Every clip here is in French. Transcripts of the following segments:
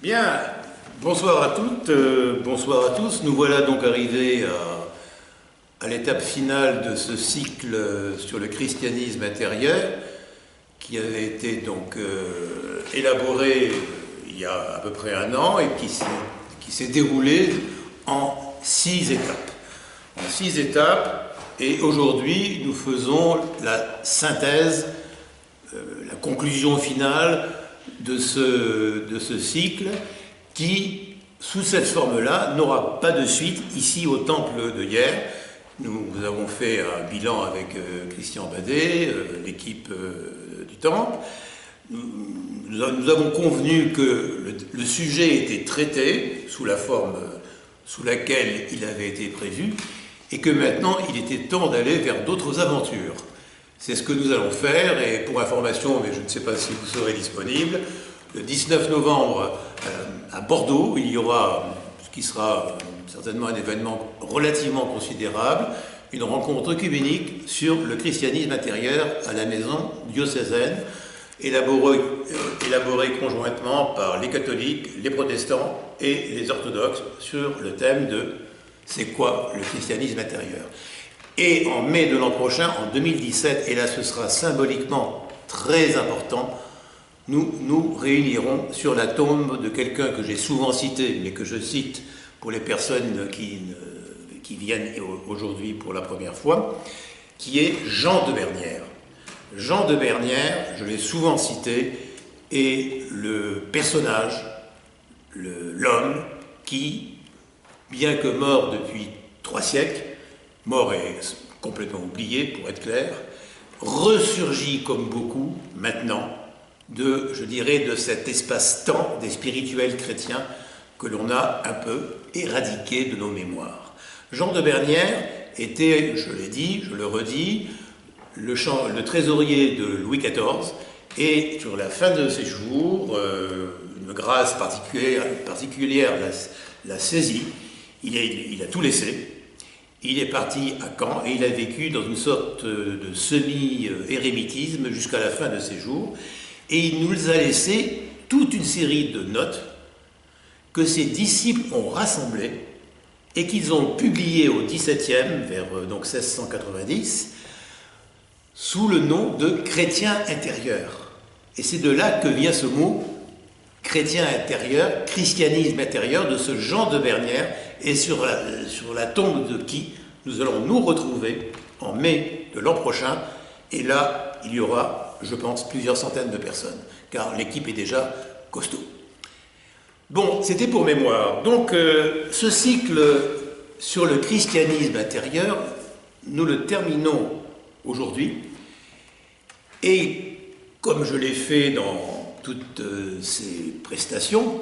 Bien, bonsoir à toutes, bonsoir à tous. Nous voilà donc arrivés à l'étape finale de ce cycle sur le christianisme intérieur qui avait été donc élaboré il y a à peu près un an et qui s'est déroulé en 6 étapes. En 6 étapes, et aujourd'hui nous faisons la synthèse, la conclusion finale de ce cycle qui, sous cette forme-là, n'aura pas de suite ici au temple de Hyères. Nous avons fait un bilan avec Christian Badet, l'équipe du temple. Nous avons convenu que le sujet était traité sous la forme sous laquelle il avait été prévu et que maintenant il était temps d'aller vers d'autres aventures. C'est ce que nous allons faire, et pour information, mais je ne sais pas si vous serez disponible, le 19 novembre à Bordeaux, il y aura ce qui sera certainement un événement relativement considérable, une rencontre œcuménique sur le christianisme intérieur à la maison diocésaine, élaborée conjointement par les catholiques, les protestants et les orthodoxes sur le thème de « C'est quoi le christianisme intérieur ?» Et en mai de l'an prochain, en 2017, et là ce sera symboliquement très important, nous nous réunirons sur la tombe de quelqu'un que j'ai souvent cité, mais que je cite pour les personnes qui viennent aujourd'hui pour la première fois, qui est Jean de Bernières. Jean de Bernières, je l'ai souvent cité, est le personnage, l'homme qui, bien que mort depuis 3 siècles, mort et complètement oublié, pour être clair, ressurgit comme beaucoup maintenant je dirais, de cet espace-temps des spirituels chrétiens que l'on a un peu éradiqué de nos mémoires. Jean de Bernières était, je l'ai dit, je le redis, le trésorier de Louis XIV, et sur la fin de ses jours, une grâce particulière l'a saisi, il a tout laissé. Il est parti à Caen et il a vécu dans une sorte de semi-érémitisme jusqu'à la fin de ses jours. Et il nous a laissé toute une série de notes que ses disciples ont rassemblées et qu'ils ont publiées au XVIIe, vers donc 1690, sous le nom de chrétien intérieur. Et c'est de là que vient ce mot chrétien intérieur, christianisme intérieur, de ce Jean de Bernières, et sur la tombe de qui nous allons nous retrouver en mai de l'an prochain. Et là, il y aura, je pense, plusieurs centaines de personnes, car l'équipe est déjà costaud. Bon, c'était pour mémoire. Donc, ce cycle sur le christianisme intérieur, nous le terminons aujourd'hui. Et comme je l'ai fait dans toutes ces prestations,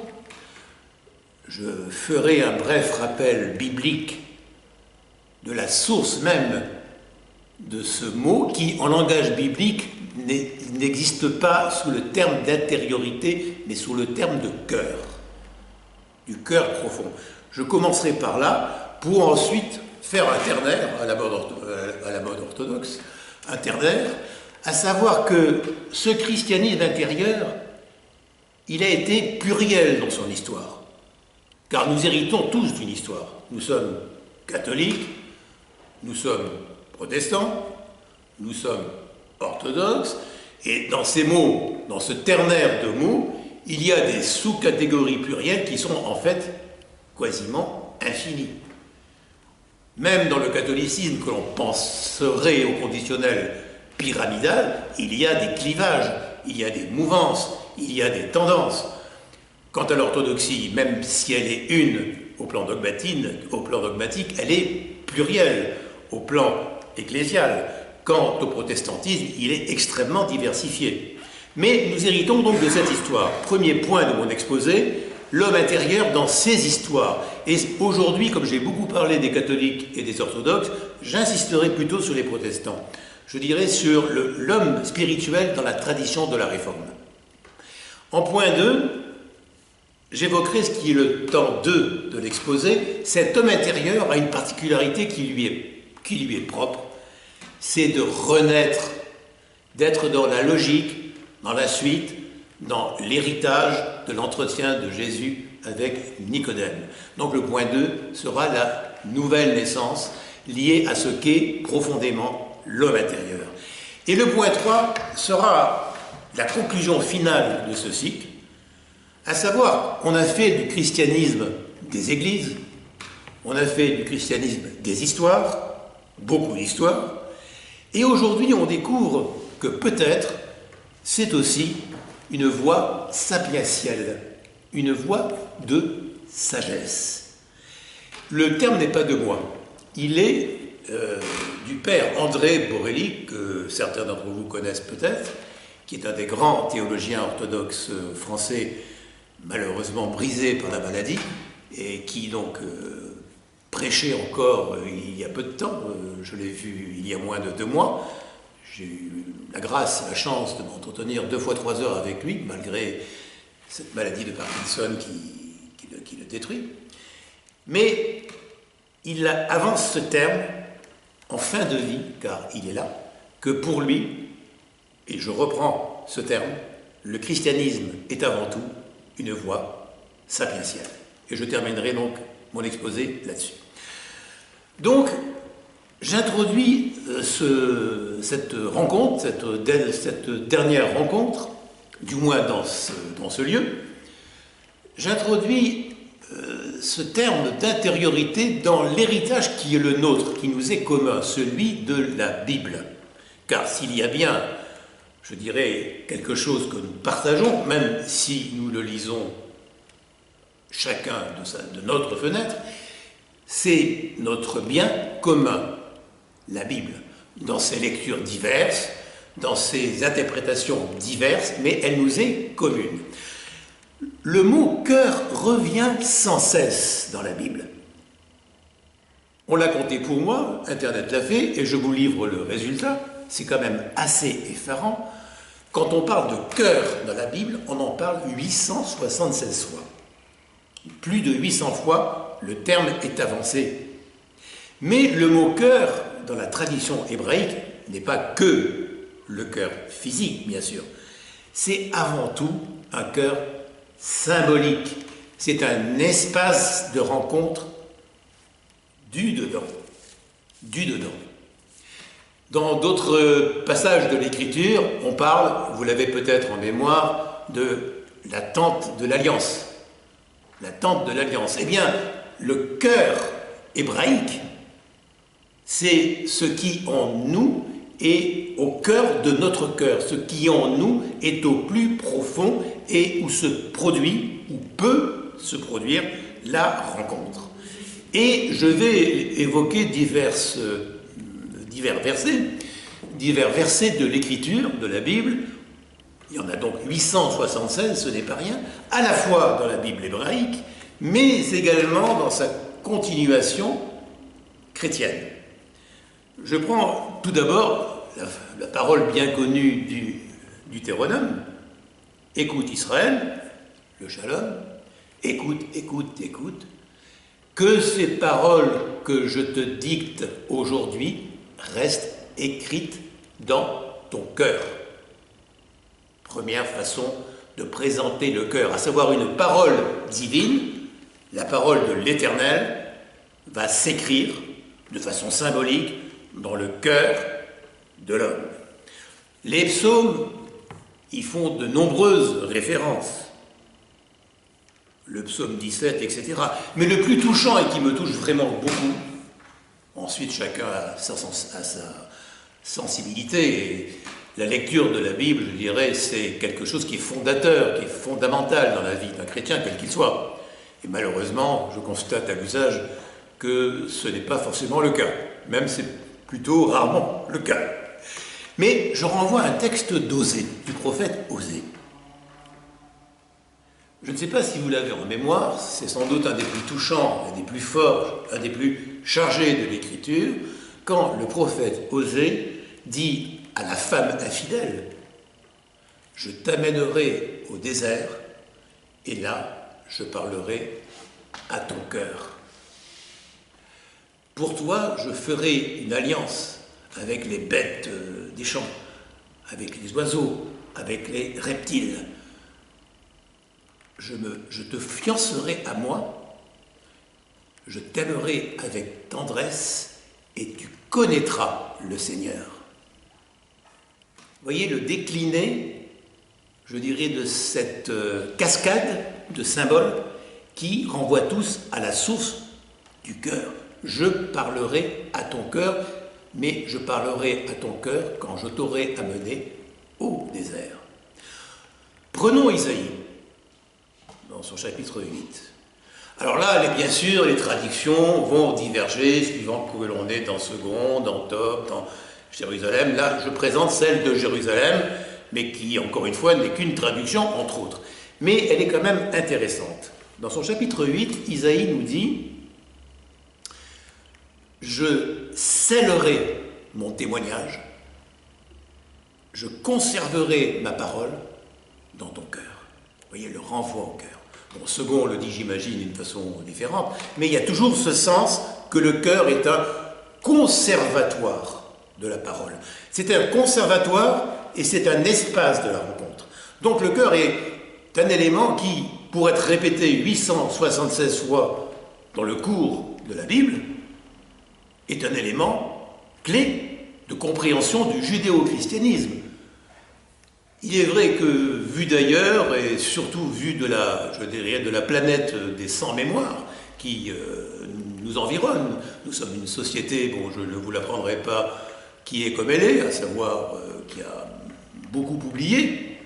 je ferai un bref rappel biblique de la source même de ce mot qui, en langage biblique, n'existe pas sous le terme d'intériorité, mais sous le terme de cœur, du cœur profond. Je commencerai par là, pour ensuite faire un ternaire, à la mode orthodoxe, un ternaire, à savoir que ce christianisme intérieur, il a été pluriel dans son histoire. Car nous héritons tous d'une histoire. Nous sommes catholiques, nous sommes protestants, nous sommes orthodoxes, et dans ces mots, dans ce ternaire de mots, il y a des sous-catégories plurielles qui sont en fait quasiment infinies. Même dans le catholicisme que l'on penserait au conditionnel pyramidal, il y a des clivages, il y a des mouvances, il y a des tendances. Quant à l'orthodoxie, même si elle est une au plan dogmatique, elle est plurielle au plan ecclésial. Quant au protestantisme, il est extrêmement diversifié. Mais nous héritons donc de cette histoire. Premier point de mon exposé, l'homme intérieur dans ses histoires. Et aujourd'hui, comme j'ai beaucoup parlé des catholiques et des orthodoxes, j'insisterai plutôt sur les protestants. Je dirais sur l'homme spirituel dans la tradition de la Réforme. En point 2, j'évoquerai ce qui est le temps 2 de l'exposé. Cet homme intérieur a une particularité qui lui est propre, c'est de renaître, d'être dans la logique, dans la suite, dans l'héritage de l'entretien de Jésus avec Nicodème. Donc le point 2 sera la nouvelle naissance liée à ce qu'est profondément l'homme intérieur. Et le point 3 sera la conclusion finale de ce cycle, à savoir, on a fait du christianisme des églises, on a fait du christianisme des histoires, beaucoup d'histoires, et aujourd'hui on découvre que peut-être c'est aussi une voie sapientielle, une voie de sagesse. Le terme n'est pas de moi, il est du père André Borelli, que certains d'entre vous connaissent peut-être, qui est un des grands théologiens orthodoxes français, malheureusement brisé par la maladie, et qui donc prêchait encore il y a peu de temps, je l'ai vu il y a moins de 2 mois. J'ai eu la grâce et la chance de m'entretenir 2 fois 3 heures avec lui, malgré cette maladie de Parkinson qui le détruit. Mais il avance ce terme en fin de vie, car il est là, que pour lui, et je reprends ce terme, le christianisme est avant tout une voie sapientielle. Et je terminerai donc mon exposé là-dessus. Donc, j'introduis cette rencontre, cette dernière rencontre, du moins dans ce lieu, j'introduis ce terme d'intériorité dans l'héritage qui est le nôtre, qui nous est commun, celui de la Bible. Car s'il y a bien, je dirais, quelque chose que nous partageons, même si nous le lisons chacun de notre fenêtre, c'est notre bien commun, la Bible, dans ses lectures diverses, dans ses interprétations diverses, mais elle nous est commune. Le mot cœur revient sans cesse dans la Bible. On l'a compté pour moi, Internet l'a fait, et je vous livre le résultat. C'est quand même assez effarant. Quand on parle de cœur dans la Bible, on en parle 876 fois. Plus de 800 fois, le terme est avancé. Mais le mot cœur, dans la tradition hébraïque, n'est pas que le cœur physique, bien sûr. C'est avant tout un cœur symbolique. C'est un espace de rencontre du dedans. Du dedans. Dans d'autres passages de l'Écriture, on parle, vous l'avez peut-être en mémoire, de la tente de l'Alliance. La tente de l'Alliance. Eh bien, le cœur hébraïque, c'est ce qui en nous est au cœur de notre cœur, ce qui en nous est au plus profond et où se produit, ou peut se produire, la rencontre. Et je vais évoquer divers versets de l'Écriture, de la Bible. Il y en a donc 876, ce n'est pas rien, à la fois dans la Bible hébraïque, mais également dans sa continuation chrétienne. Je prends tout d'abord la parole bien connue du Deutéronome. Écoute Israël, le shalom, écoute, écoute, écoute, que ces paroles que je te dicte aujourd'hui restent écrites dans ton cœur. Première façon de présenter le cœur, à savoir une parole divine, la parole de l'Éternel, va s'écrire de façon symbolique dans le cœur de l'homme. Les psaumes y font de nombreuses références. Le psaume 17, etc. Mais le plus touchant et qui me touche vraiment beaucoup, ensuite chacun a sa sensibilité, et la lecture de la Bible, je dirais, c'est quelque chose qui est fondateur, qui est fondamental dans la vie d'un chrétien, quel qu'il soit. Et malheureusement, je constate à l'usage que ce n'est pas forcément le cas. Même c'est plutôt rarement le cas. Mais je renvoie à un texte d'Osée, du prophète Osée. Je ne sais pas si vous l'avez en mémoire, c'est sans doute un des plus touchants, un des plus forts, un des plus chargés de l'Écriture, quand le prophète Osée dit à la femme infidèle « Je t'amènerai au désert, et là, je parlerai à ton cœur. Pour toi, je ferai une alliance avec les bêtes des champs, avec les oiseaux, avec les reptiles. je te fiancerai à moi, je t'aimerai avec tendresse et tu connaîtras le Seigneur. Vous voyez le décliné, je dirais, de cette cascade de symboles qui renvoient tous à la source du cœur. Je parlerai à ton cœur, mais je parlerai à ton cœur quand je t'aurai amené au désert. Prenons Isaïe, dans son chapitre 8. Alors là, bien sûr, les traductions vont diverger suivant que l'on est dans Second, dans Top, dans Jérusalem. Là, je présente celle de Jérusalem, mais qui, encore une fois, n'est qu'une traduction, entre autres. Mais elle est quand même intéressante. Dans son chapitre 8, Isaïe nous dit « Je scellerai mon témoignage, je conserverai ma parole dans ton cœur. » Vous voyez, le renvoi au cœur. Bon, Second le dit, j'imagine, d'une façon différente, mais il y a toujours ce sens que le cœur est un conservatoire de la parole. C'est un conservatoire et c'est un espace de la rencontre. Donc le cœur est un élément qui, pour être répété 876 fois dans le cours de la Bible, est un élément clé de compréhension du judéo-christianisme. Il est vrai que, vu d'ailleurs, et surtout vu de la planète des sans-mémoire qui nous environne, nous sommes une société, bon, je ne vous l'apprendrai pas, qui est comme elle est, à savoir qui a beaucoup oublié.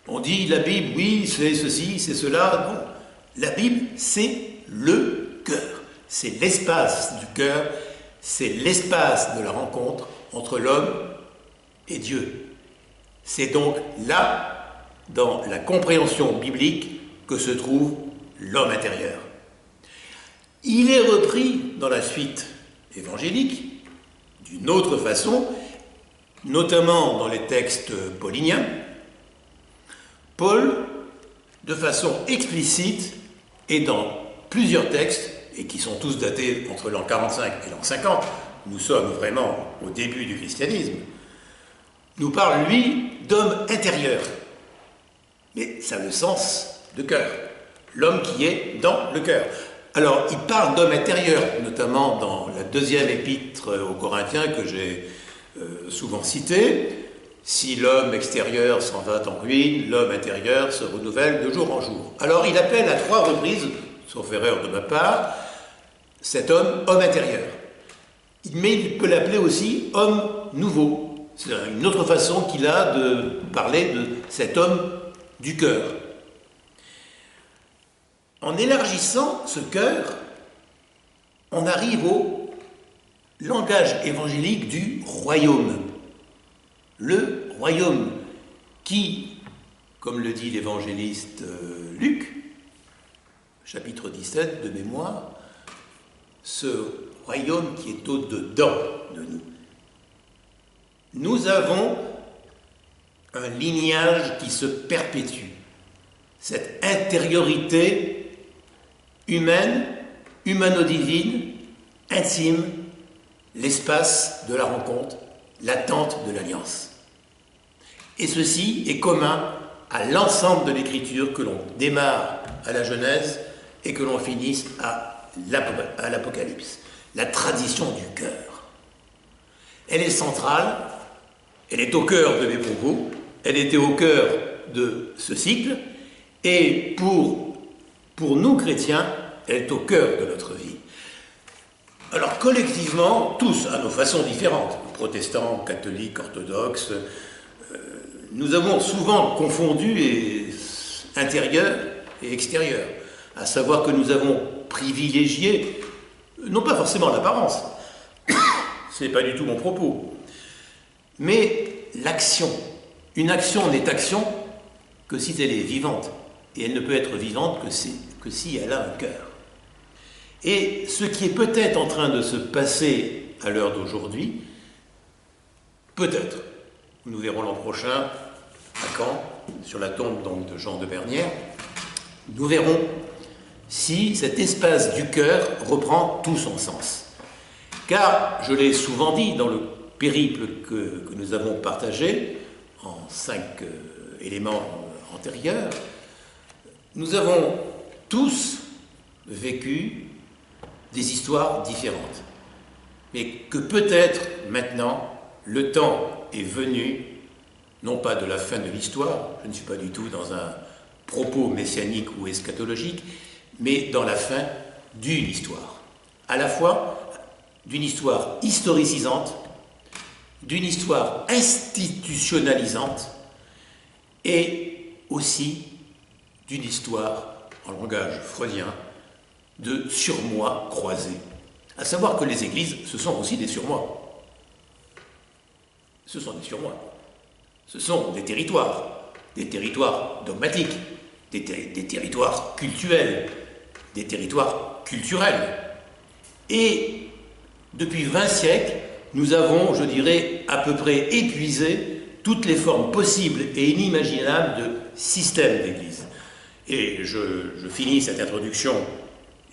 On dit la Bible, oui, c'est ceci, c'est cela. Non, la Bible, c'est le cœur. C'est l'espace du cœur, c'est l'espace de la rencontre entre l'homme et Dieu. C'est donc là, dans la compréhension biblique, que se trouve l'homme intérieur. Il est repris dans la suite évangélique d'une autre façon, notamment dans les textes pauliniens. Paul, de façon explicite, et dans plusieurs textes, et qui sont tous datés entre l'an 45 et l'an 50, nous sommes vraiment au début du christianisme, nous parle, lui, d'homme intérieur. Mais ça a le sens de cœur. L'homme qui est dans le cœur. Alors, il parle d'homme intérieur, notamment dans la deuxième épître aux Corinthiens que j'ai souvent citée. Si l'homme extérieur s'en va en ruine, l'homme intérieur se renouvelle de jour en jour. Alors, il appelle à 3 reprises, sauf erreur de ma part, cet homme intérieur. Mais il peut l'appeler aussi homme nouveau. C'est une autre façon qu'il a de parler de cet homme du cœur. En élargissant ce cœur, on arrive au langage évangélique du royaume. Le royaume qui, comme le dit l'évangéliste Luc, chapitre 17 de mémoire, ce royaume qui est au-dedans de nous. Nous avons un lignage qui se perpétue. Cette intériorité humaine, humano-divine, intime, l'espace de la rencontre, l'attente de l'alliance. Et ceci est commun à l'ensemble de l'écriture que l'on démarre à la Genèse et que l'on finisse à l'Apocalypse. La tradition du cœur. Elle est centrale. Elle est au cœur de mes propos, elle était au cœur de ce cycle, et pour nous chrétiens, elle est au cœur de notre vie. Alors collectivement, tous à nos façons différentes, protestants, catholiques, orthodoxes, nous avons souvent confondu intérieur et extérieur, à savoir que nous avons privilégié, non pas forcément l'apparence, ce n'est pas du tout mon propos, mais l'action. Une action n'est action que si elle est vivante. Et elle ne peut être vivante que si elle a un cœur. Et ce qui est peut-être en train de se passer à l'heure d'aujourd'hui, peut-être, nous verrons l'an prochain à Caen, sur la tombe donc de Jean de Bernières, nous verrons si cet espace du cœur reprend tout son sens. Car, je l'ai souvent dit dans le périple que nous avons partagé en 5 éléments antérieurs, Nous avons tous vécu des histoires différentes, mais que peut-être maintenant le temps est venu, non pas de la fin de l'histoire, je ne suis pas du tout dans un propos messianique ou eschatologique, mais dans la fin d'une histoire, à la fois d'une histoire historicisante, d'une histoire institutionnalisante et aussi d'une histoire, en langage freudien, de surmoi croisés. À savoir que les églises, ce sont aussi des surmois. Ce sont des surmois. Ce sont des territoires dogmatiques, des territoires cultuels, des territoires culturels. Et depuis 20 siècles, nous avons, je dirais, à peu près épuisé toutes les formes possibles et inimaginables de système d'église. Et je finis cette introduction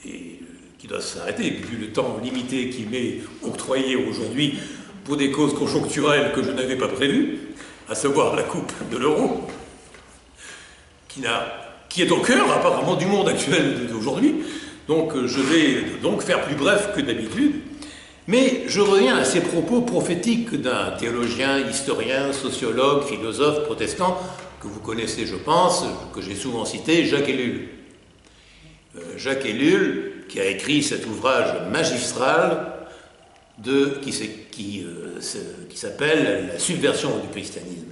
qui doit s'arrêter, vu le temps limité qui m'est octroyé aujourd'hui pour des causes conjoncturelles que je n'avais pas prévues, à savoir la coupe de l'euro, qui est au cœur apparemment du monde actuel d'aujourd'hui. Donc je vais donc faire plus bref que d'habitude. Mais je reviens à ces propos prophétiques d'un théologien, historien, sociologue, philosophe protestant, que vous connaissez, je pense, que j'ai souvent cité, Jacques Ellul. Jacques Ellul, qui a écrit cet ouvrage magistral qui s'appelle « La subversion du christianisme ».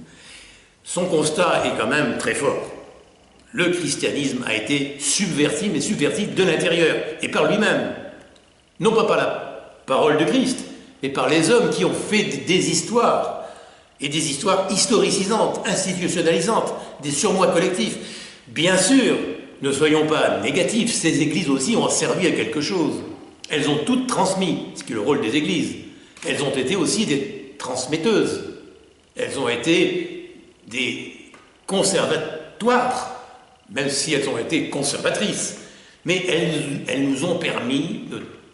Son constat est quand même très fort. Le christianisme a été subverti, mais subverti de l'intérieur, et par lui-même. Non pas par la parole de Christ, mais par les hommes qui ont fait des histoires, et des histoires historicisantes, institutionnalisantes, des surmoi collectifs. Bien sûr, ne soyons pas négatifs, ces églises aussi ont servi à quelque chose. Elles ont toutes transmis, ce qui est le rôle des églises. Elles ont été aussi des transmetteuses. Elles ont été des conservatoires, même si elles ont été conservatrices. Mais elles nous ont permis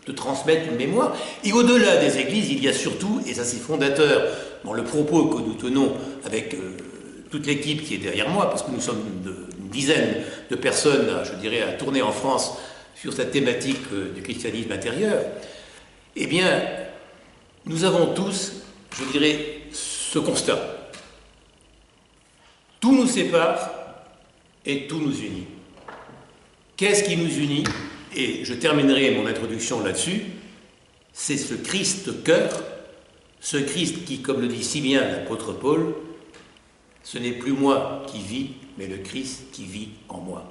de transmettre une mémoire. Et au-delà des églises, il y a surtout, et ça c'est fondateur dans le propos que nous tenons avec toute l'équipe qui est derrière moi, parce que nous sommes une dizaine de personnes, je dirais, à tourner en France sur cette thématique du christianisme intérieur, eh bien, nous avons tous, je dirais, ce constat. Tout nous sépare et tout nous unit. Qu'est-ce qui nous unit? Et je terminerai mon introduction là-dessus. C'est ce Christ-cœur, ce Christ qui, comme le dit si bien l'apôtre Paul, ce n'est plus moi qui vis, mais le Christ qui vit en moi.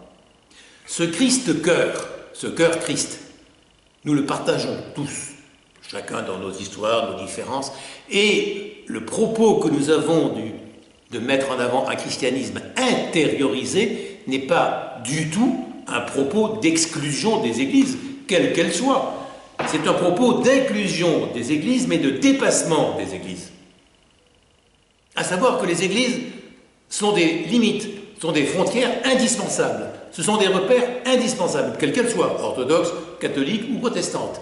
Ce Christ-cœur, ce cœur Christ, nous le partageons tous, chacun dans nos histoires, nos différences, et le propos que nous avons de mettre en avant un christianisme intériorisé n'est pas du tout un propos d'exclusion des églises, quelles qu'elles soient. C'est un propos d'inclusion des églises, mais de dépassement des églises. À savoir que les églises sont des limites, sont des frontières indispensables. Ce sont des repères indispensables, quelles qu'elles soient, orthodoxes, catholiques ou protestantes.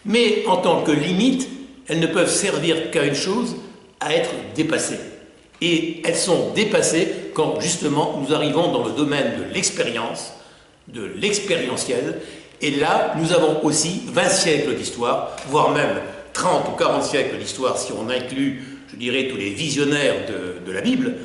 Mais en tant que limites, elles ne peuvent servir qu'à une chose, à être dépassées. Et elles sont dépassées quand, justement, nous arrivons dans le domaine de l'expérience, de l'expérientiel. Et là, nous avons aussi 20 siècles d'histoire, voire même 30 ou 40 siècles d'histoire, si on inclut, je dirais, tous les visionnaires de la Bible.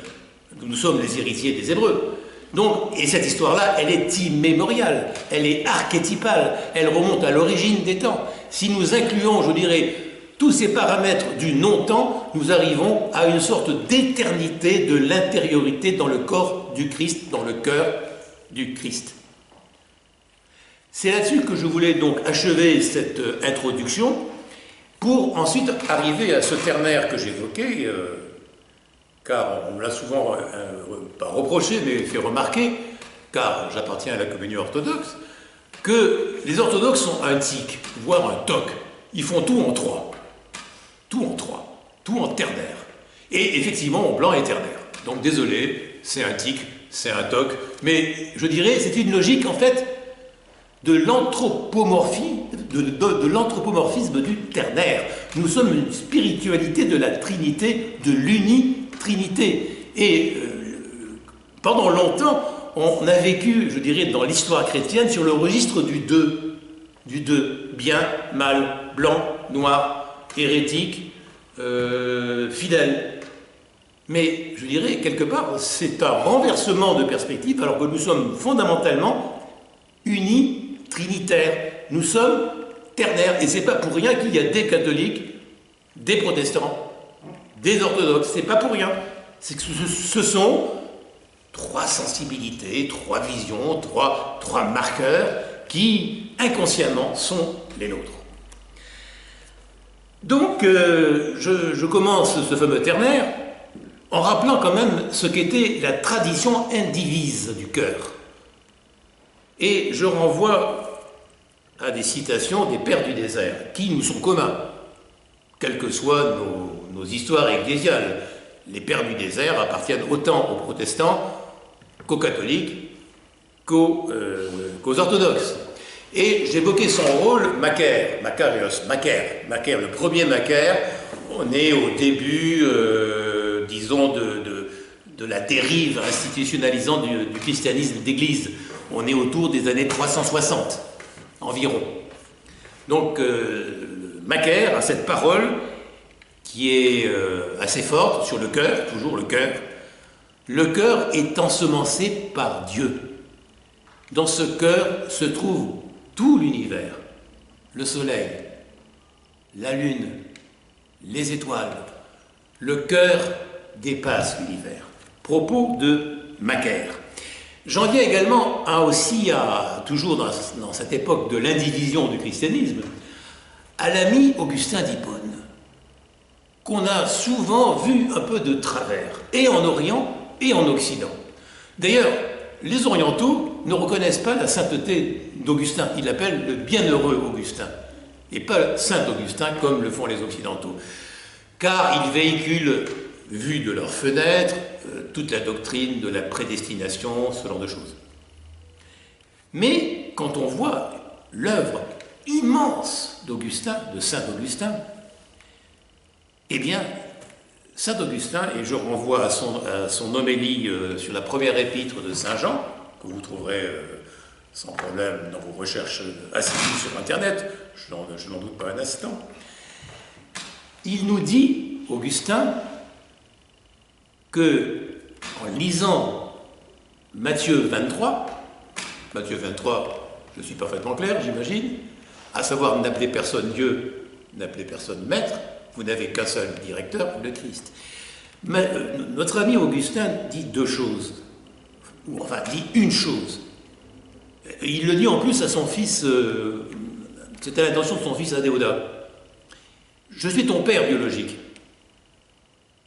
Nous sommes les héritiers des Hébreux. Donc, et cette histoire-là, elle est immémoriale, elle est archétypale, elle remonte à l'origine des temps. Si nous incluons, je dirais, tous ces paramètres du non-temps, nous arrivons à une sorte d'éternité de l'intériorité dans le corps du Christ, dans le cœur du Christ. C'est là-dessus que je voulais donc achever cette introduction pour ensuite arriver à ce ternaire que j'évoquais, car on me l'a souvent, pas reproché, mais fait remarquer, car j'appartiens à la communion orthodoxe, que les orthodoxes sont un tic, voire un toc. Ils font tout en trois. Tout en trois. Tout en ternaire. Et effectivement, en blanc et ternaire. Donc désolé, c'est un tic, c'est un toc, mais je dirais, c'est une logique, en fait, de l'anthropomorphisme du ternaire. Nous sommes une spiritualité de la Trinité, de l'unitrinité. Et pendant longtemps, on a vécu, je dirais, dans l'histoire chrétienne, sur le registre du deux, bien, mal, blanc, noir, hérétique, fidèle. Mais je dirais, quelque part, c'est un renversement de perspective, alors que nous sommes fondamentalement unis, trinitaires. Nous sommes ternaires, et c'est pas pour rien qu'il y a des catholiques, des protestants, des orthodoxes. C'est pas pour rien. C'est que ce sont trois sensibilités, trois visions, trois marqueurs qui, inconsciemment, sont les nôtres. Donc, je commence ce fameux ternaire en rappelant quand même ce qu'était la tradition indivise du cœur. Et je renvoie à des citations des pères du désert, qui nous sont communs, quelles que soient nos histoires ecclésiales. Les pères du désert appartiennent autant aux protestants qu'aux catholiques, qu'aux orthodoxes. Et j'évoquais son rôle, Macaire, le premier Macaire. On est au début, disons, de la dérive institutionnalisante du christianisme d'église. On est autour des années 360, environ. Donc, Macaire a cette parole qui est assez forte sur le cœur, toujours le cœur. Le cœur est ensemencé par Dieu. Dans ce cœur se trouve tout l'univers, le soleil, la lune, les étoiles. Le cœur dépasse l'univers. Propos de Macaire. J'en viens également toujours dans cette époque de l'indivision du christianisme, à l'ami Augustin d'Hippone, qu'on a souvent vu un peu de travers, et en Orient et en Occident. D'ailleurs, les orientaux ne reconnaissent pas la sainteté d'Augustin, ils l'appellent le bienheureux Augustin, et pas Saint Augustin comme le font les occidentaux, car ils véhiculent, vu de leurs fenêtres, toute la doctrine de la prédestination, ce genre de choses. Mais quand on voit l'œuvre immense d'Augustin, de Saint Augustin, eh bien, Saint Augustin, et je renvoie à son homélie sur la première épître de Saint Jean, que vous trouverez sans problème dans vos recherches assidues sur Internet, je n'en doute pas un instant, il nous dit, Augustin, que en lisant Matthieu 23, je suis parfaitement clair, j'imagine, à savoir n'appelez personne Dieu, n'appelez personne maître, vous n'avez qu'un seul directeur, le Christ. Mais, notre ami Augustin dit deux choses, ou enfin dit une chose. Il le dit en plus à son fils, c'était l'intention de son fils Adéodat. Je suis ton père biologique,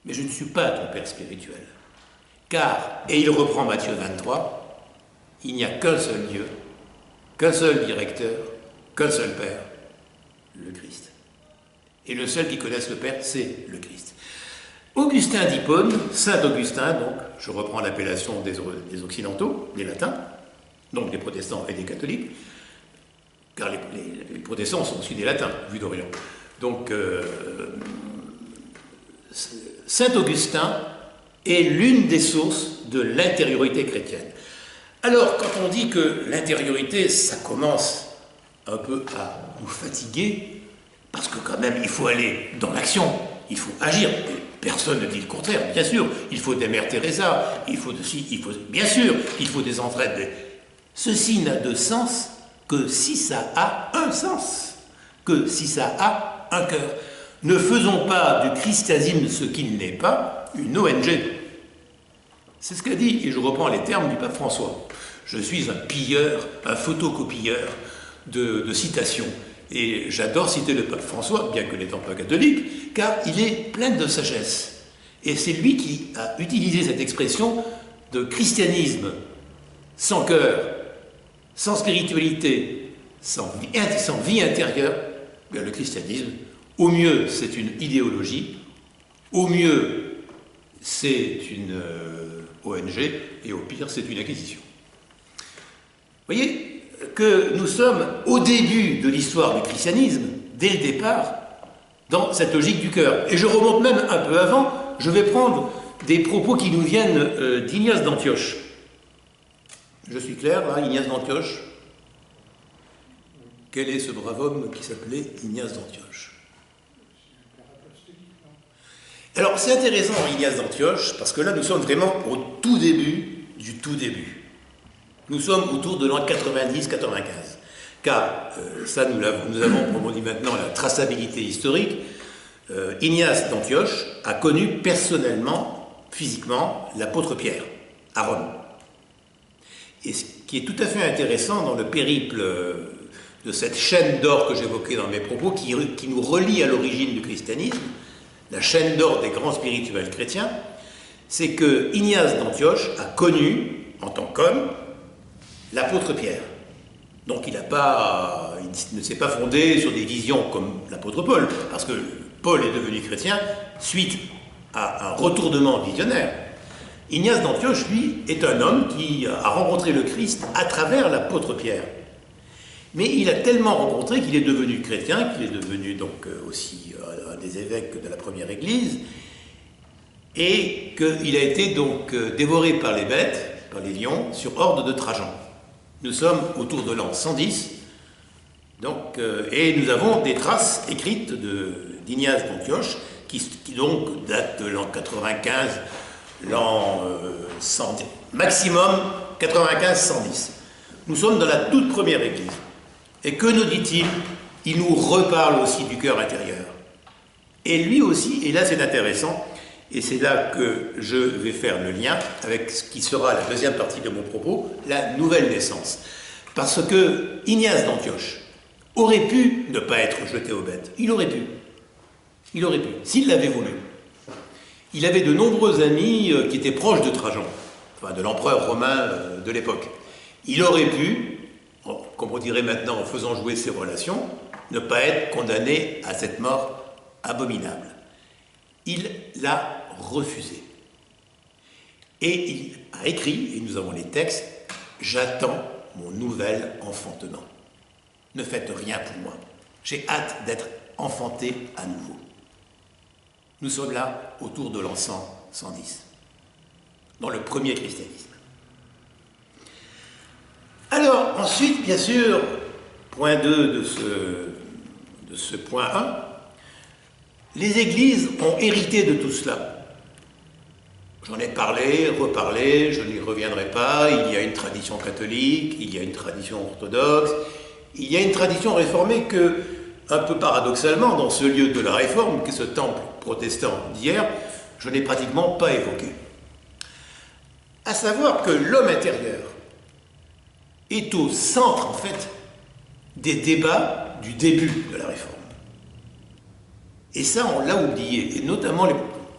mais je ne suis pas ton père spirituel. Car, et il reprend Matthieu 23, il n'y a qu'un seul Dieu, qu'un seul directeur, qu'un seul Père, le Christ. Et le seul qui connaisse le Père, c'est le Christ. Augustin d'Hippone, Saint Augustin, donc, je reprends l'appellation des Occidentaux, des Latins, donc des protestants et des catholiques, car les protestants sont aussi des Latins, vu d'Orient. Donc, Saint Augustin est l'une des sources de l'intériorité chrétienne. Alors, quand on dit que l'intériorité, ça commence un peu à nous fatiguer, parce que quand même, il faut aller dans l'action, il faut agir. Personne ne dit le contraire, bien sûr. Il faut des mères Teresa, bien sûr, il faut des entraides. Ceci n'a de sens que si ça a un sens, que si ça a un cœur. Ne faisons pas du christianisme ce qu'il n'est pas, une ONG. C'est ce qu'a dit, et je reprends les termes du pape François. Je suis un pilleur, un photocopieur de citations. Et j'adore citer le pape François, bien que n'étant pas catholique, car il est plein de sagesse. Et c'est lui qui a utilisé cette expression de christianisme sans cœur, sans spiritualité, sans vie intérieure. Bien, le christianisme, au mieux, c'est une idéologie, au mieux, c'est une ONG, et au pire, c'est une acquisition. Vous voyez que nous sommes au début de l'histoire du christianisme, dès le départ, dans cette logique du cœur. Et je remonte même un peu avant, je vais prendre des propos qui nous viennent d'Ignace d'Antioche. Je suis clair, là, Ignace d'Antioche. Quel est ce brave homme qui s'appelait Ignace d'Antioche? Alors, c'est intéressant, Ignace d'Antioche, parce que là, nous sommes vraiment au tout début du tout début. Nous sommes autour de l'an 90-95. Car, ça, nous avons, comme on dit maintenant, la traçabilité historique. Ignace d'Antioche a connu personnellement, physiquement, l'apôtre Pierre, à Rome. Et ce qui est tout à fait intéressant dans le périple de cette chaîne d'or que j'évoquais dans mes propos, qui nous relie à l'origine du christianisme, la chaîne d'or des grands spirituels chrétiens, c'est que Ignace d'Antioche a connu, en tant qu'homme, l'apôtre Pierre. Donc il ne s'est pas fondé sur des visions comme l'apôtre Paul, parce que Paul est devenu chrétien suite à un retournement visionnaire. Ignace d'Antioche, lui, est un homme qui a rencontré le Christ à travers l'apôtre Pierre. Mais il a tellement rencontré qu'il est devenu chrétien, qu'il est devenu donc aussi un des évêques de la première église, et qu'il a été donc dévoré par les bêtes, par les lions, sur ordre de Trajan. Nous sommes autour de l'an 110, donc, et nous avons des traces écrites d'Ignace d'Antioche, qui donc datent de l'an 95, l'an 110, maximum 95-110. Nous sommes dans la toute première église. Et que nous dit-il? Il nous reparle aussi du cœur intérieur. Et lui aussi, et là c'est intéressant, et c'est là que je vais faire le lien avec ce qui sera la deuxième partie de mon propos, la nouvelle naissance. Parce que Ignace d'Antioche aurait pu ne pas être jeté aux bêtes. Il aurait pu. Il aurait pu, s'il l'avait voulu. Il avait de nombreux amis qui étaient proches de Trajan, enfin de l'empereur romain de l'époque. Il aurait pu, comme on dirait maintenant en faisant jouer ses relations, ne pas être condamné à cette mort abominable. Il l'a refusé. Et il a écrit, et nous avons les textes, « J'attends mon nouvel enfantement. Ne faites rien pour moi. J'ai hâte d'être enfanté à nouveau. » Nous sommes là autour de l'an 110, dans le premier christianisme. Alors, ensuite, bien sûr, point 2 de ce point 1, les églises ont hérité de tout cela. J'en ai parlé, reparlé, je n'y reviendrai pas. Il y a une tradition catholique, il y a une tradition orthodoxe, il y a une tradition réformée que, un peu paradoxalement, dans ce lieu de la Réforme, qui est ce temple protestant d'hier, je n'ai pratiquement pas évoqué. À savoir que l'homme intérieur est au centre, en fait, des débats du début de la Réforme. Et ça, on l'a oublié, et notamment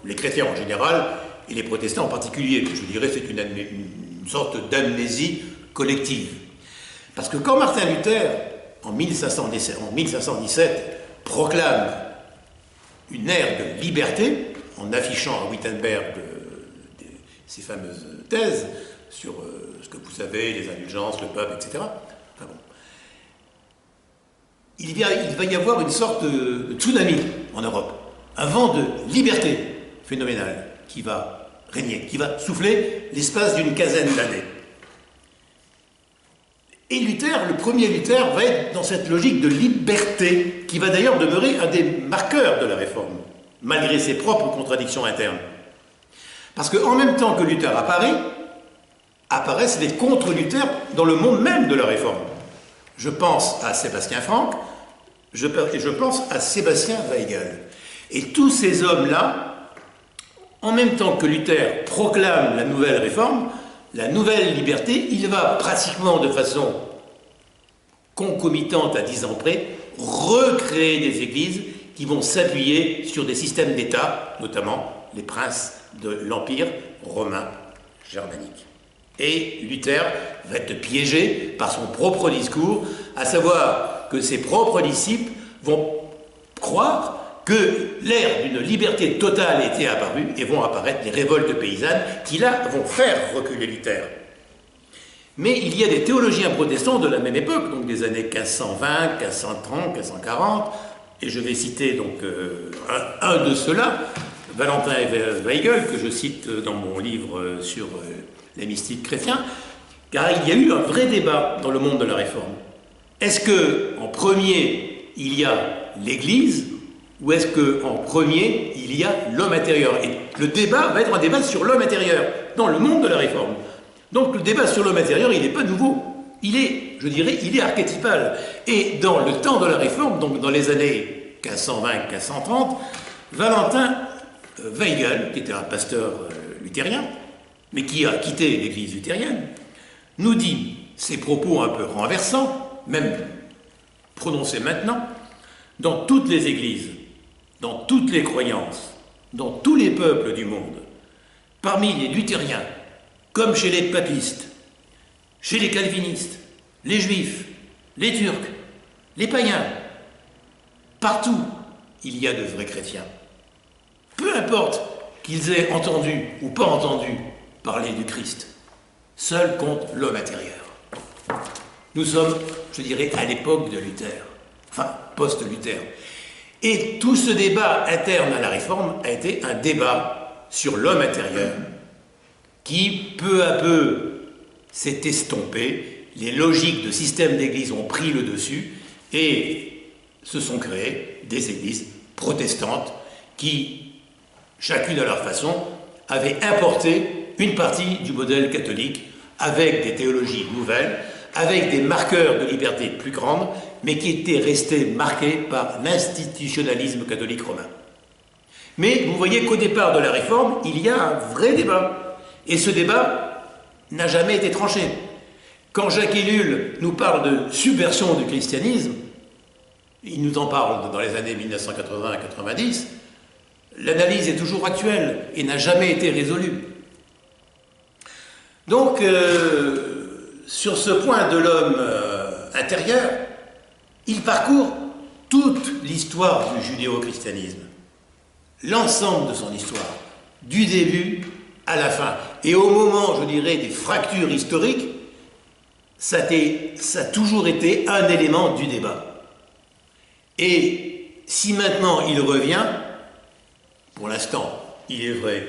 les chrétiens en général, et les protestants en particulier. Je dirais que c'est une sorte d'amnésie collective. Parce que quand Martin Luther, en 1517, proclame une ère de liberté, en affichant à Wittenberg ses fameuses thèses sur ce que vous savez, les indulgences, le peuple, etc. Enfin bon. Il va y avoir une sorte de tsunami en Europe, un vent de liberté phénoménale qui va régner, qui va souffler l'espace d'une quinzaine d'années. Et Luther, le premier Luther, va être dans cette logique de liberté, qui va d'ailleurs demeurer un des marqueurs de la Réforme, malgré ses propres contradictions internes. Parce qu'en même temps que Luther apparaît, apparaissent les contre-Luther dans le monde même de la Réforme. Je pense à Sébastien Franck, je pense à Sébastien Weigel. Et tous ces hommes-là, en même temps que Luther proclame la nouvelle Réforme, la nouvelle liberté, il va pratiquement de façon concomitante à 10 ans près, recréer des églises qui vont s'appuyer sur des systèmes d'État, notamment les princes de l'Empire romain germanique. Et Luther va être piégé par son propre discours, à savoir que ses propres disciples vont croire que l'ère d'une liberté totale était apparue et vont apparaître les révoltes paysannes qui, là, vont faire reculer Luther. Mais il y a des théologiens protestants de la même époque, donc des années 1520, 1530, 1540, et je vais citer donc un de ceux-là, Valentin Weigel, que je cite dans mon livre sur les mystiques chrétiens, Car il y a eu un vrai débat dans le monde de la Réforme. Est-ce qu'en premier, il y a l'Église, ou est-ce qu'en premier, il y a l'homme intérieur? Et le débat va être un débat sur l'homme intérieur, dans le monde de la Réforme. Donc le débat sur l'homme intérieur, il n'est pas nouveau. Il est, je dirais, il est archétypal. Et dans le temps de la Réforme, donc dans les années 1520-1530, Valentin Weigel, qui était un pasteur luthérien, mais qui a quitté l'Église luthérienne, nous dit ces propos un peu renversants, même prononcés maintenant, dans toutes les églises, dans toutes les croyances, dans tous les peuples du monde, parmi les luthériens, comme chez les papistes, chez les calvinistes, les juifs, les turcs, les païens, partout il y a de vrais chrétiens. Peu importe qu'ils aient entendu ou pas entendu parler du Christ, seul compte l'homme intérieur. Nous sommes, je dirais, à l'époque de Luther, enfin post-Luther. Et tout ce débat interne à la Réforme a été un débat sur l'homme intérieur qui, peu à peu, s'est estompé. Les logiques de système d'église ont pris le dessus et se sont créées des églises protestantes qui, chacune à leur façon, avaient importé une partie du modèle catholique avec des théologies nouvelles, avec des marqueurs de liberté plus grandes, mais qui étaient restés marqués par l'institutionnalisme catholique romain. Mais vous voyez qu'au départ de la Réforme, il y a un vrai débat. Et ce débat n'a jamais été tranché. Quand Jacques Ellul nous parle de subversion du christianisme, il nous en parle dans les années 1980-90, l'analyse est toujours actuelle et n'a jamais été résolue. Donc, sur ce point de l'homme intérieur, il parcourt toute l'histoire du judéo-christianisme, l'ensemble de son histoire, du début à la fin. Et au moment, je dirais, des fractures historiques, ça a toujours été un élément du débat. Et si maintenant il revient, pour l'instant, il est vrai,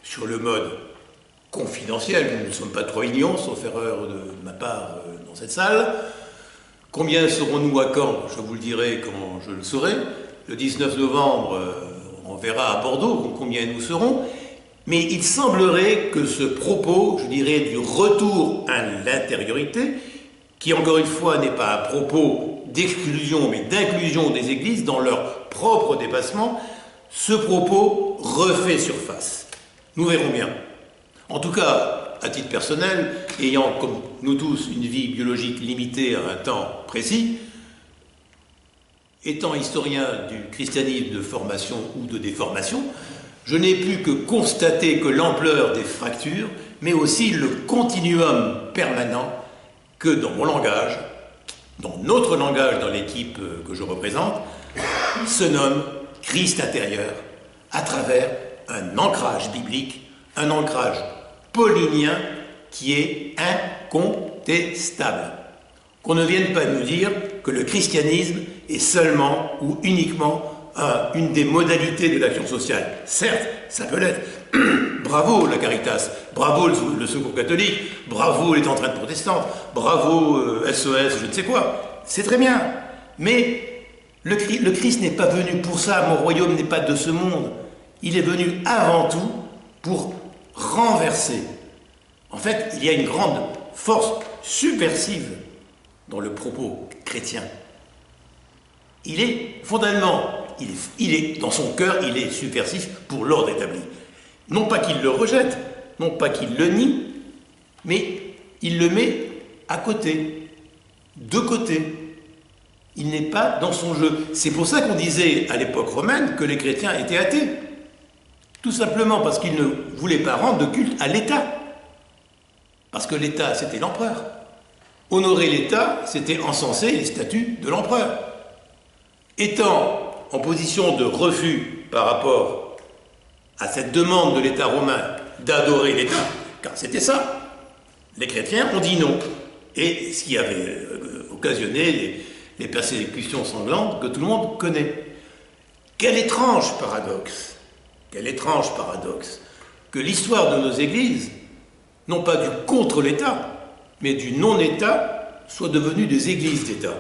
sur le mode confidentiel, nous ne sommes pas 3 millions, sauf erreur de ma part dans cette salle. Combien serons-nous à Caen? Je vous le dirai quand je le saurai. Le 19 novembre, on verra à Bordeaux combien nous serons. Mais il semblerait que ce propos, je dirais, du retour à l'intériorité, qui encore une fois n'est pas un propos d'exclusion, mais d'inclusion des églises dans leur propre dépassement, ce propos refait surface. Nous verrons bien. En tout cas, à titre personnel, ayant, comme nous tous, une vie biologique limitée à un temps précis, étant historien du christianisme de formation ou de déformation, je n'ai pu que constater que l'ampleur des fractures, mais aussi le continuum permanent que dans mon langage, dans notre langage, dans l'équipe que je représente, se nomme Christ intérieur, à travers un ancrage biblique, un ancrage paulinien qui est incontestable. Qu'on ne vienne pas nous dire que le christianisme est seulement ou uniquement une des modalités de l'action sociale. Certes, ça peut l'être. Bravo la Caritas, bravo le Secours catholique, bravo les entraînes protestantes, bravo SOS, je ne sais quoi. C'est très bien. Mais le Christ n'est pas venu pour ça, mon royaume n'est pas de ce monde. Il est venu avant tout pour renverser. En fait, il y a une grande force subversive dans le propos chrétien. Il est fondamentalement, il est dans son cœur, il est subversif pour l'ordre établi. Non pas qu'il le rejette, non pas qu'il le nie, mais il le met à côté, de côté. Il n'est pas dans son jeu. C'est pour ça qu'on disait à l'époque romaine que les chrétiens étaient athées. Tout simplement parce qu'ils ne voulaient pas rendre de culte à l'État. Parce que l'État, c'était l'empereur. Honorer l'État, c'était encenser les statuts de l'empereur. Étant en position de refus par rapport à cette demande de l'État romain d'adorer l'État, car c'était ça, les chrétiens ont dit non. Et ce qui avait occasionné les persécutions sanglantes que tout le monde connaît. Quel étrange paradoxe que l'histoire de nos églises, non pas du contre l'État, mais du non-État, soient devenues des églises d'État.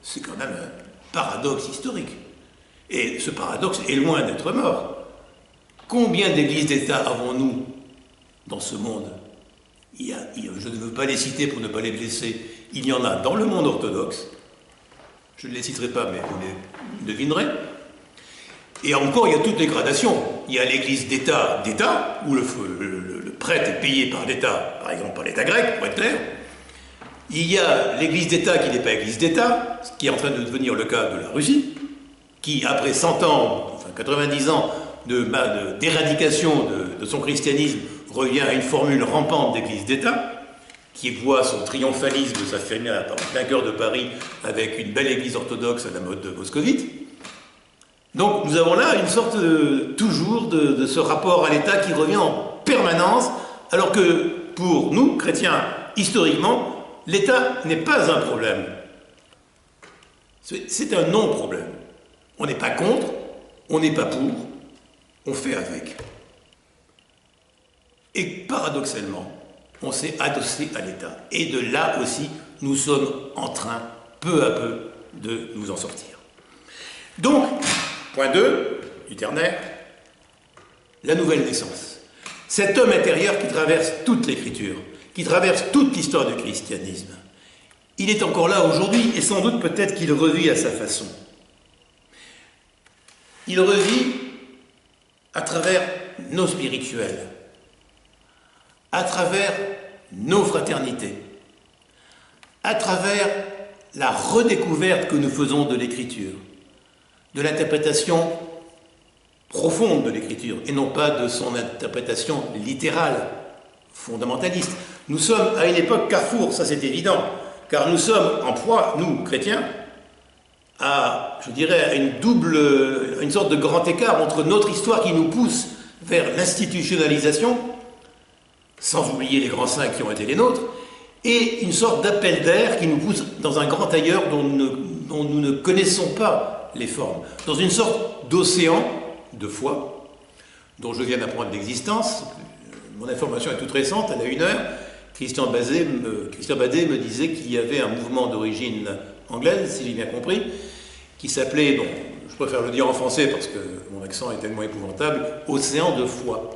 C'est quand même un paradoxe historique. Et ce paradoxe est loin d'être mort. Combien d'églises d'État avons-nous dans ce monde? Je ne veux pas les citer pour ne pas les blesser. Il y en a dans le monde orthodoxe. Je ne les citerai pas, mais vous les devinerez. Et encore, il y a toutes les gradations. Il y a l'église d'État, où le prêtre est payé par l'État, par exemple par l'État grec, pour être clair. Il y a l'église d'État qui n'est pas église d'État, ce qui est en train de devenir le cas de la Russie, qui, après 100 ans, enfin 90 ans d'éradication de son christianisme, revient à une formule rampante d'église d'État, qui voit son triomphalisme s'affirmer en plein cœur de Paris avec une belle église orthodoxe à la mode de moscovite. Donc nous avons là une sorte toujours de ce rapport à l'État qui revient en permanence, alors que pour nous, chrétiens, historiquement, l'État n'est pas un problème. C'est un non-problème. On n'est pas contre, on n'est pas pour, on fait avec. Et paradoxalement, on s'est adossé à l'État. Et de là aussi, nous sommes en train, peu à peu, de nous en sortir. Donc, point 2 du ternaire, la nouvelle naissance. Cet homme intérieur qui traverse toute l'Écriture, qui traverse toute l'histoire du christianisme, il est encore là aujourd'hui, et sans doute peut-être qu'il revit à sa façon. Il revit à travers nos spirituels, à travers nos fraternités, à travers la redécouverte que nous faisons de l'Écriture, de l'interprétation profonde de l'Écriture, et non pas de son interprétation littérale, fondamentaliste. Nous sommes à une époque carrefour, ça c'est évident, car nous sommes en proie, nous, chrétiens, à, je dirais, à une sorte de grand écart entre notre histoire qui nous pousse vers l'institutionnalisation, sans oublier les grands saints qui ont été les nôtres, et une sorte d'appel d'air qui nous pousse dans un grand ailleurs dont nous ne connaissons pas les formes, dans une sorte d'océan de foi, dont je viens d'apprendre l'existence. Mon information est toute récente, elle a 1 heure. Christian Badet me disait qu'il y avait un mouvement d'origine anglaise, si j'ai bien compris, qui s'appelait, donc, je préfère le dire en français parce que mon accent est tellement épouvantable, Océan de foi,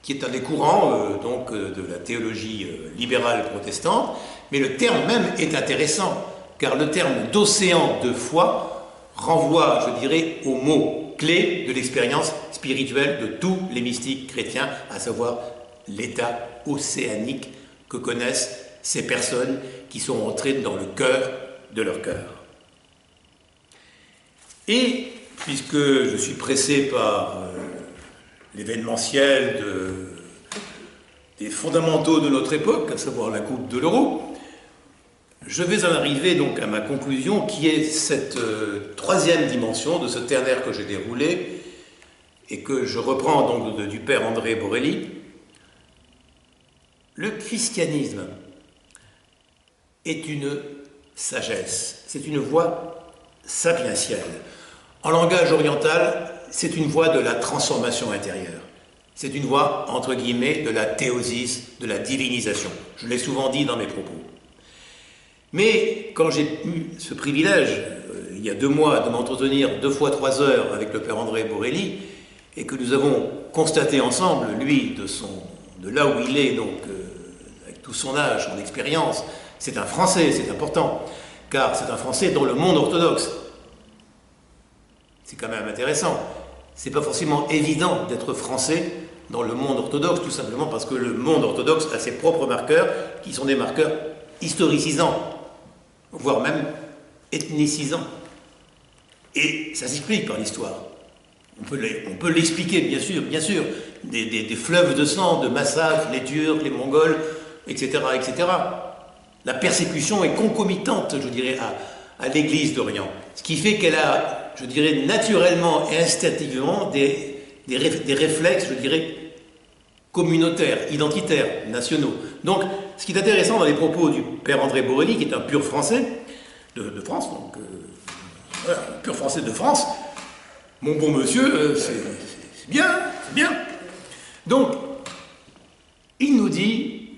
qui est un des courants de la théologie libérale protestante, mais le terme même est intéressant, car le terme d'océan de foi renvoie, je dirais, au mot clé de l'expérience spirituelle de tous les mystiques chrétiens, à savoir l'état océanique que connaissent ces personnes qui sont entrées dans le cœur de leur cœur. Et, puisque je suis pressé par l'événementiel des fondamentaux de notre époque, à savoir la coupe de l'euro, je vais en arriver donc à ma conclusion, qui est cette 3e dimension de ce ternaire que j'ai déroulé et que je reprends donc du père André Borelli. Le christianisme est une sagesse, c'est une voie sapientielle. En langage oriental, c'est une voie de la transformation intérieure. C'est une voie, entre guillemets, de la théosis, de la divinisation. Je l'ai souvent dit dans mes propos. Mais quand j'ai eu ce privilège, il y a 2 mois, de m'entretenir 2 fois 3 heures avec le père André Borelli, et que nous avons constaté ensemble, lui, de là où il est, donc, avec tout son âge, son expérience, c'est un Français, c'est important, car c'est un Français dans le monde orthodoxe. C'est quand même intéressant. C'est pas forcément évident d'être français dans le monde orthodoxe, tout simplement parce que le monde orthodoxe a ses propres marqueurs, qui sont des marqueurs historicisants, voire même ethnicisants. Et ça s'explique par l'histoire. On peut l'expliquer, bien sûr, des fleuves de sang, de massacres, les Turcs, les Mongols, etc., etc. La persécution est concomitante, je dirais, à l'Église d'Orient. Ce qui fait qu'elle a, je dirais, naturellement et instinctivement des réflexes, je dirais, communautaires, identitaires, nationaux. Donc, ce qui est intéressant dans les propos du père André Borelli, qui est un pur français de France, donc voilà, un pur français de France, mon bon monsieur, c'est bien, c'est bien. Donc, il nous dit,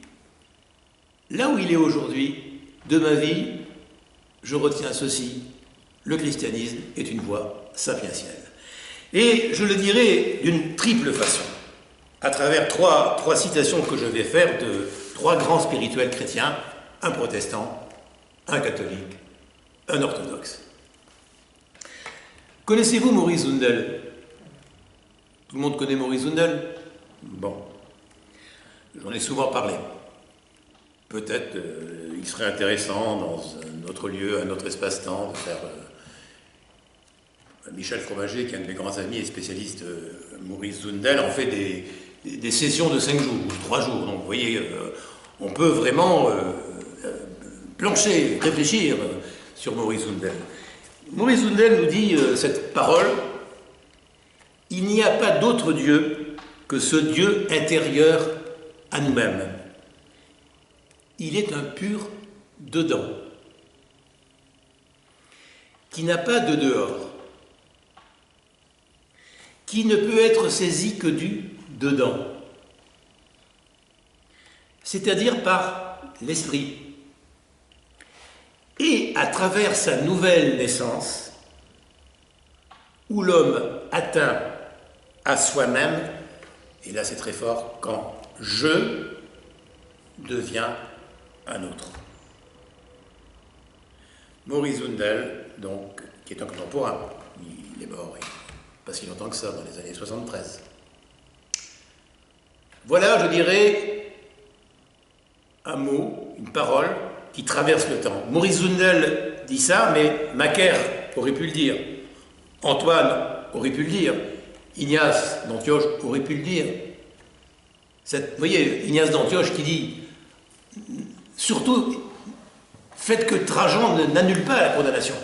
là où il est aujourd'hui, de ma vie, je retiens ceci: le christianisme est une voie sapientielle. Et je le dirai d'une triple façon, à travers trois citations que je vais faire de trois grands spirituels chrétiens, un protestant, un catholique, un orthodoxe. Connaissez-vous Maurice Zundel? Tout le monde connaît Maurice Zundel? Bon, j'en ai souvent parlé. Peut-être il serait intéressant dans un autre lieu, un autre espace-temps, de faire... Michel Fromager, qui est un de mes grands amis et spécialiste Maurice Zundel, en fait des sessions de 5 jours, ou 3 jours. Donc vous voyez, on peut vraiment plancher, réfléchir sur Maurice Zundel. Maurice Zundel nous dit cette parole: il n'y a pas d'autre Dieu que ce Dieu intérieur à nous-mêmes. Il est un pur dedans, qui n'a pas de dehors, qui ne peut être saisi que du dedans, c'est-à-dire par l'esprit. Et à travers sa nouvelle naissance, où l'homme atteint à soi-même, et là c'est très fort, quand je deviens un autre. Maurice Zundel, donc, qui est un contemporain, il est mort pas si longtemps que ça, dans les années 73. Voilà, je dirais, un mot, une parole qui traverse le temps. Maurice Zundel dit ça, mais Macaire aurait pu le dire, Antoine aurait pu le dire, Ignace d'Antioche aurait pu le dire. Vous voyez, Ignace d'Antioche qui dit, surtout, faites que Trajan n'annule pas la condamnation.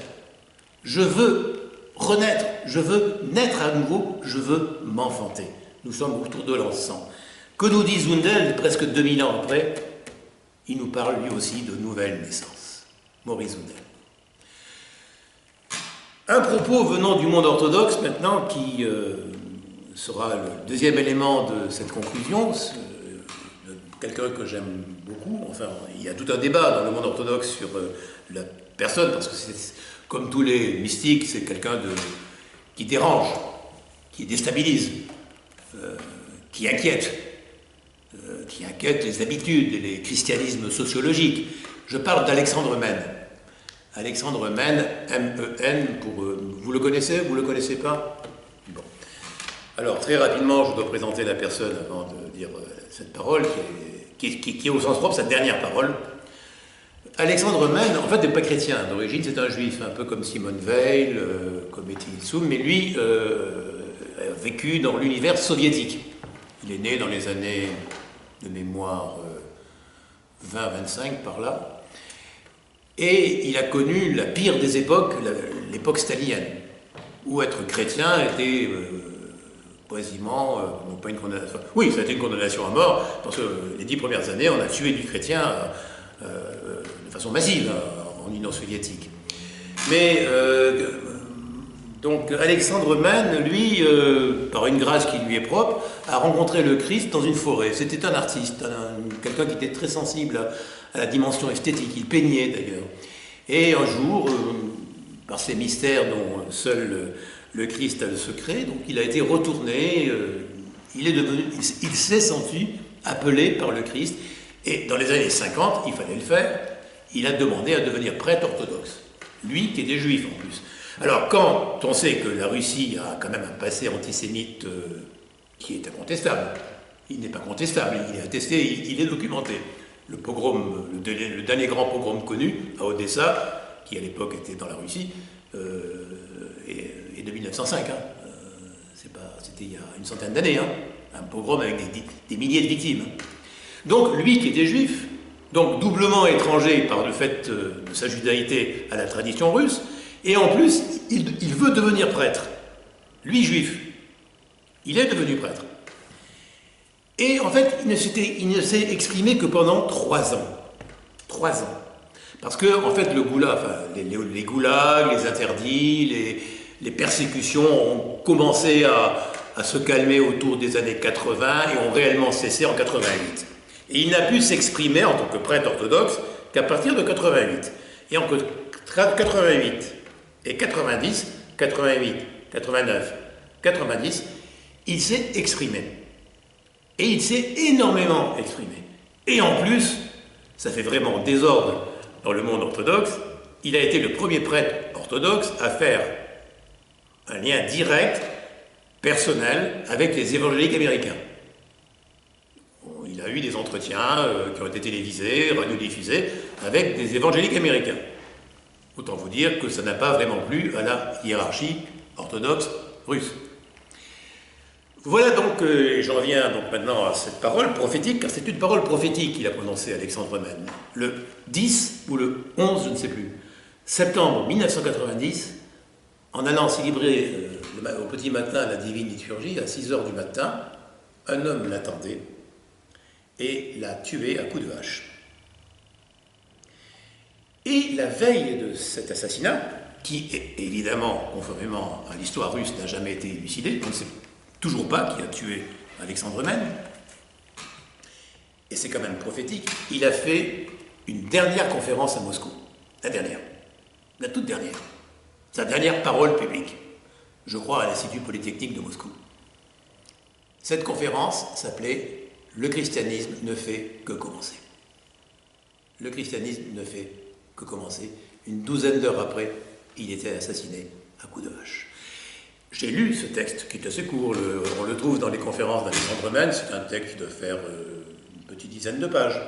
Je veux renaître, je veux naître à nouveau, je veux m'enfanter. Nous sommes autour de l'encens. Que nous dit Zundel, presque 2000 ans après? Il nous parle lui aussi de nouvelle naissance. Maurice Zundel. Un propos venant du monde orthodoxe maintenant, qui sera le deuxième élément de cette conclusion, quelqu'un que j'aime beaucoup. Enfin, il y a tout un débat dans le monde orthodoxe sur la personne, parce que c'est, comme tous les mystiques, c'est quelqu'un qui dérange, qui déstabilise, qui inquiète les habitudes et les christianismes sociologiques. Je parle d'Alexandre Mène. Alexandre Mène, M-E-N, vous le connaissez, vous ne le connaissez pas? Bon. Alors, très rapidement, je dois présenter la personne avant de dire cette parole, qui est au sens propre sa dernière parole. Alexandre Mène, en fait, n'est pas chrétien. D'origine, c'est un juif, un peu comme Simone Veil, comme Étienne Soum, mais lui a vécu dans l'univers soviétique. Il est né dans les années de mémoire 20-25, par là. Et il a connu la pire des époques, l'époque stalinienne, où être chrétien était quasiment, non pas une condamnation, oui, ça a été une condamnation à mort, parce que les 10 premières années, on a tué du chrétien de façon massive en Union soviétique. Mais donc Alexandre Mène, lui, par une grâce qui lui est propre, a rencontré le Christ dans une forêt. C'était un artiste, quelqu'un qui était très sensible à la dimension esthétique, il peignait d'ailleurs. Et un jour, par ces mystères dont seul le Christ a le secret, donc il a été retourné, il s'est senti appelé par le Christ, et dans les années 50, il fallait le faire, il a demandé à devenir prêtre orthodoxe. Lui qui était juif en plus. Alors quand on sait que la Russie a quand même un passé antisémite qui est incontestable, il n'est pas contestable, il est attesté, il est documenté. Le pogrom, le dernier grand pogrom connu à Odessa, qui à l'époque était dans la Russie, est de 1905. C'était il y a une centaine d'années, hein, un pogrom avec des milliers de victimes. Donc lui qui était juif, donc doublement étranger par le fait de sa judaïté à la tradition russe, et en plus il veut devenir prêtre. Lui juif, il est devenu prêtre. Et en fait, il ne s'est exprimé que pendant 3 ans. 3 ans. Parce que, en fait, le goulag, enfin, les goulags, les interdits, les persécutions ont commencé à se calmer autour des années 80 et ont réellement cessé en 88. Et il n'a pu s'exprimer en tant que prêtre orthodoxe qu'à partir de 88. Et entre 88 et 90, 88, 89, 90, il s'est exprimé. Et il s'est énormément exprimé. Et en plus, ça fait vraiment désordre dans le monde orthodoxe, il a été le premier prêtre orthodoxe à faire un lien direct, personnel, avec les évangéliques américains. Il a eu des entretiens qui ont été télévisés, radiodiffusés, avec des évangéliques américains. Autant vous dire que ça n'a pas vraiment plu à la hiérarchie orthodoxe russe. Voilà donc, j'en viens donc maintenant à cette parole prophétique, car c'est une parole prophétique qu'il a prononcée Alexandre Mène. Le 10 ou le 11, je ne sais plus, septembre 1990, en allant célébrer au petit matin la divine liturgie, à 6 heures du matin, un homme l'attendait et l'a tué à coups de hache. Et la veille de cet assassinat, qui évidemment, conformément à l'histoire russe, n'a jamais été élucidé, on ne sait toujours pas qui a tué Alexandre Mène, et c'est quand même prophétique, il a fait une dernière conférence à Moscou. La dernière. La toute dernière. Sa dernière parole publique. Je crois à l'Institut Polytechnique de Moscou. Cette conférence s'appelait « Le christianisme ne fait que commencer ». Le christianisme ne fait que commencer. Une douzaine d'heures après, il était assassiné à coups de hache. J'ai lu ce texte, qui est assez court, on le trouve dans les conférences d'Alexandre Mène, c'est un texte qui doit faire une petite dizaine de pages.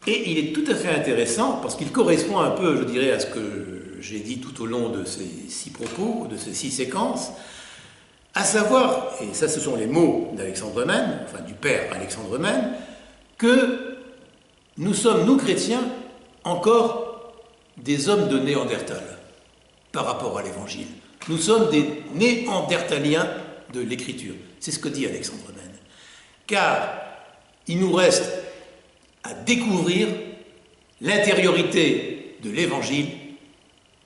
Et il est tout à fait intéressant, parce qu'il correspond un peu, je dirais, à ce que j'ai dit tout au long de ces 6 propos, de ces 6 séquences, à savoir, et ça ce sont les mots d'Alexandre Mène, enfin du père Alexandre Mène, que nous sommes, nous chrétiens, encore des hommes de Néandertal, par rapport à l'Évangile. Nous sommes des néandertaliens de l'Écriture. C'est ce que dit Alexandre Mène. Car il nous reste à découvrir l'intériorité de l'Évangile,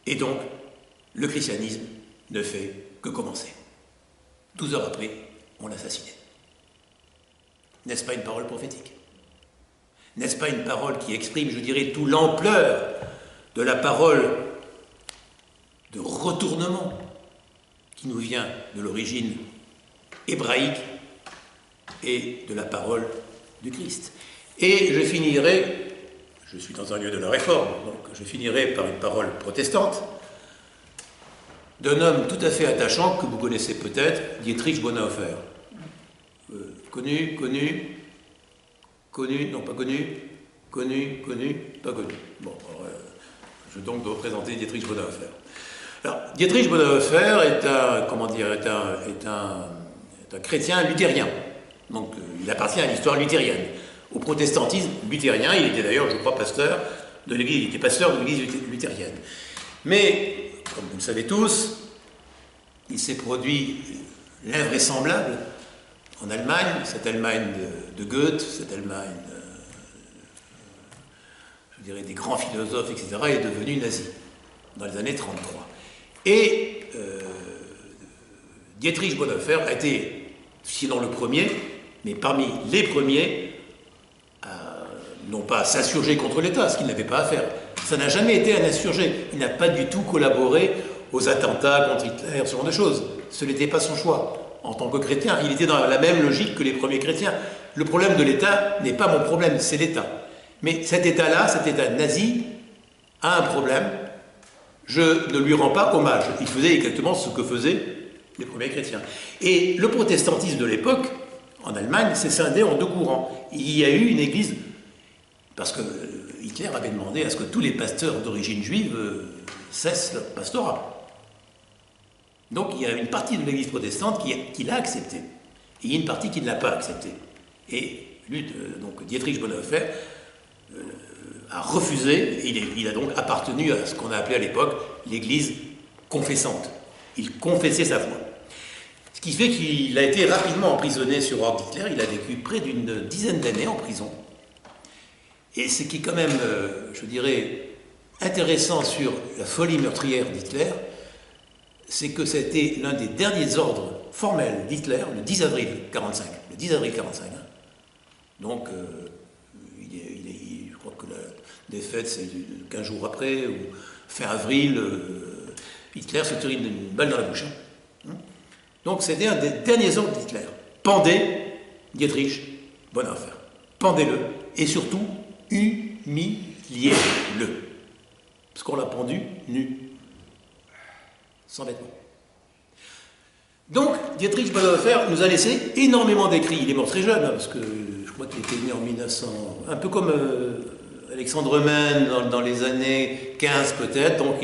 et donc le christianisme ne fait que commencer. 12 heures après, on l'assassinait. N'est-ce pas une parole prophétique? N'est-ce pas une parole qui exprime, je dirais, toute l'ampleur de la parole de retournement qui nous vient de l'origine hébraïque et de la parole du Christ? Et je finirai, je suis dans un lieu de la Réforme, donc je finirai par une parole protestante d'un homme tout à fait attachant que vous connaissez peut-être, Dietrich Bonhoeffer. Connu, non pas connu, pas connu. Bon, alors, je donc dois présenter Dietrich Bonhoeffer. Alors, Dietrich Bonhoeffer est un chrétien luthérien. Donc, il appartient à l'histoire luthérienne. Au protestantisme luthérien, il était d'ailleurs, je crois, pasteur de l'église, il était pasteur de l'église luthérienne. Mais, comme vous le savez tous, il s'est produit l'invraisemblable en Allemagne, cette Allemagne de Goethe, cette Allemagne, je dirais, des grands philosophes, etc., est devenue nazie dans les années 1933. Et Dietrich Bonhoeffer a été, sinon le premier, mais parmi les premiers, non pas à s'insurger contre l'État, ce qu'il n'avait pas à faire. Ça n'a jamais été un insurgé. Il n'a pas du tout collaboré aux attentats contre Hitler, ce genre de choses. Ce n'était pas son choix. En tant que chrétien, il était dans la même logique que les premiers chrétiens. Le problème de l'État n'est pas mon problème, c'est l'État. Mais cet État-là, cet État nazi, a un problème. Je ne lui rends pas hommage. Il faisait exactement ce que faisaient les premiers chrétiens. Et le protestantisme de l'époque, en Allemagne, s'est scindé en 2 courants. Il y a eu une église, parce que Hitler avait demandé à ce que tous les pasteurs d'origine juive cessent leur pastorat. Donc il y a une partie de l'église protestante qui l'a accepté. Et il y a une partie qui ne l'a pas accepté. Et lui, donc Dietrich Bonhoeffer, a refusé, il a donc appartenu à ce qu'on a appelé à l'époque l'église confessante. Il confessait sa foi. Ce qui fait qu'il a été rapidement emprisonné sur ordre d'Hitler. Il a vécu près d'une dizaine d'années en prison. Et ce qui est quand même, je dirais, intéressant sur la folie meurtrière d'Hitler, c'est que c'était l'un des derniers ordres formels d'Hitler, le 10 avril 1945. Le 10 avril 1945. Hein. Donc, défaite, c'est 15 jours après, ou fin avril, Hitler se tire une balle dans la bouche. Donc c'était un des derniers ordres d'Hitler. Pendez Dietrich Bonhoeffer. Pendez-le, et surtout, humiliez-le. Parce qu'on l'a pendu nu, sans vêtements. Donc, Dietrich Bonhoeffer nous a laissé énormément d'écrits. Il est mort très jeune, hein, parce que je crois qu'il était né en 1900, un peu comme Alexandre Mène dans les années 15 peut-être, donc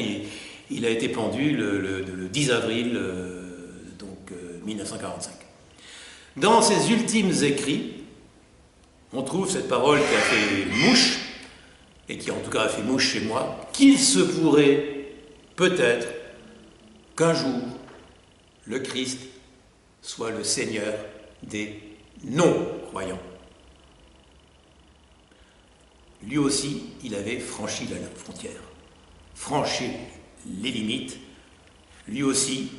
il a été pendu le 10 avril 1945. Dans ses ultimes écrits, on trouve cette parole qui a fait mouche, et qui en tout cas a fait mouche chez moi, qu'il se pourrait peut-être qu'un jour le Christ soit le Seigneur des non-croyants. Lui aussi, il avait franchi la frontière, franchi les limites. Lui aussi,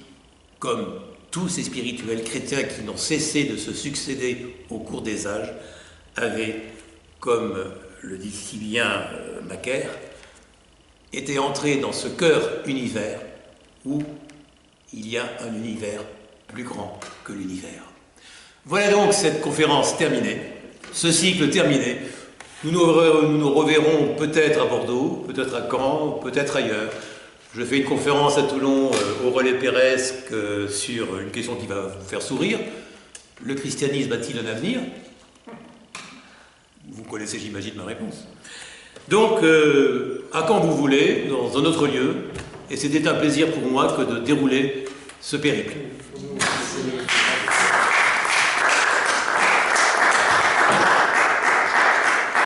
comme tous ces spirituels chrétiens qui n'ont cessé de se succéder au cours des âges, avait, comme le dit si bien Macaire, était entré dans ce cœur univers où il y a un univers plus grand que l'univers. Voilà donc cette conférence terminée, ce cycle terminé. Nous nous reverrons peut-être à Bordeaux, peut-être à Caen, peut-être ailleurs. Je fais une conférence à Toulon au Relais Péresque sur une question qui va vous faire sourire. Le christianisme a-t-il un avenir? Vous connaissez, j'imagine, ma réponse. Donc, à quand vous voulez, dans un autre lieu, et c'était un plaisir pour moi que de dérouler ce périple.